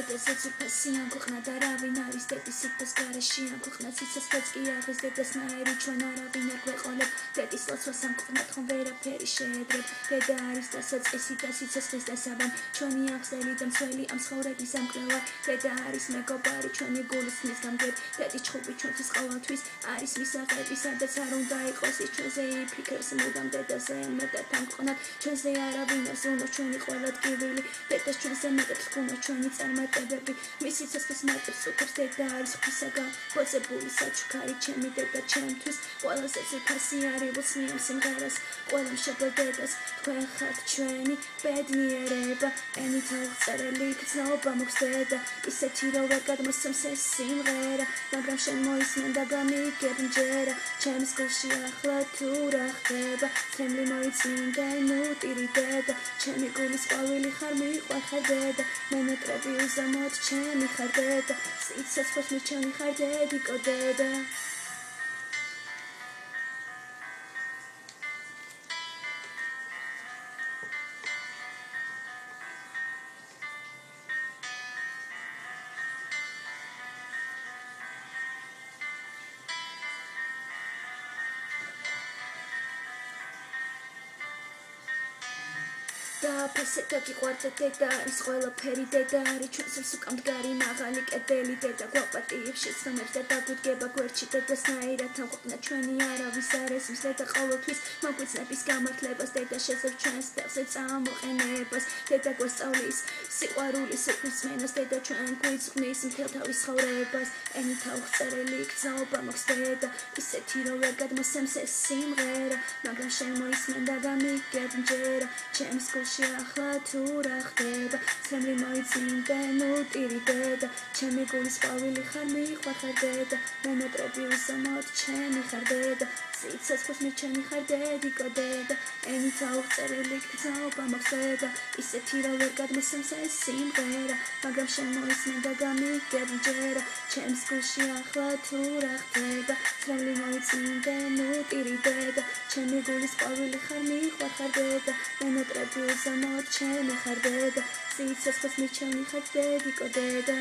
დედაზე ძვირფასიან ქვეყნა და რავინ არის დედის სიტყვის გარეშიან ქვეყნა ციცოცხლეც კი აღის დედას ნაერი ჩვენ არავინ არ გვეყოლებ დედის ლოცვას ამ ქვეყნად ხომ ვერაფერი შეედრებ დედა არის დასაწყისი და სიცოცხლის დასაბანი ჩვენი აღზრდილი და მცველი ამ ცხოვრების ამკვლევარი დედა არის მეგობარი ჩვენი გულისხმის გამგებ დედის ჩხუბი ჩვენთვის ყოველთვის არის მისაღები სადაც არ უნდა იყოს ის ჩვენზე იფიქრებს მუდამ დედაზე მეტად ამ ქვეყნად ჩვენზე არავინ არ ზრუნავს ჩვენი ყველა ტკივილი დედას ჩვენზე მეტად ჰქონდა ჩვენი წარმატებები მის სიცოცხლის მარტივს უქებს დედა არის ღვთისაგან ბოძებული საჩუქარი ჩემი დედა ჩემთვის ყველაზე ძვირფასი არის უცნიერ სიმღერას ყველა მშობელ დედას თქვენ ხართ ჩვენი ბედნიერება ენით აღწერილი გრძნობა მოხდება ისეთი რომ ვერ გადმოსცემს ეს სიმღერა მაგრამ შენ მოისმენ და გამიგებ მჯერა ჩემს გულში ახლა თუ რა ხდება თემლი მოიწმინდა ნუტირი დედა ჩემი გულის ყვავილი ხარ მიყვარხარ დედა მენატრები უზამოდ ჩემი ხარ დედა სიცოცხლეს მიჩემი ხარ დედიკო დედა დააფასეთ და გიყვარდეთ დედა არის ყველაფერი დედა არის ჩვენს უკამდგარი მაღალი კედელი დედა გვაპატიებს შეცდომებს და დაგვიდგება გვერდში დედას ნაირად ამ ქვეყნად ჩვენი არავის არ ესმის დედა ყოველთვის მოგვიწნების გამართლებას დედა შეძლებს ჩვენს თელზე წამოყენებას დედა გვასწავლის სიყვარულის უფლისმენას დედა ჩვენ გვიძღვნის მთელ თავის ცხოვრებას ენით აღწერილი გრძნობა მოხდება ისეთი რომ ვერ გადმოსცემს ეს სიმღერა მაგრამ შენ მოისმენ და გამიგებ მჯერა ჩემს გულში ახლა თუ რა ხდება ცემლი მოიწმინდა ნუტირი დედა ჩემი გულის ყვავილი ხარ მიყვარხარ დედა მენატრები უზამოდ ჩემი ხარ დედა სიცოცხლეს მიჩემი ხარ დედიკო დედა ენით აღწერილი გრძნობა მოხდება ისეთი რომ ვერ გადმოსცემს ეს სიმღერა მაგრამ შენ მოისმენ და გამიგებ მჯერა ჩემს გულში ახლა თუ რა ხდება ცემლი მოიწმინდა ნუტირი დედა ჩემი გულის ყვავილი ხარ მიყვარხარ დედა მენატრები უზამოდ ჩემი ხარ დედა სიცოცხლეს მიჩემი ხარ დედიკო დედა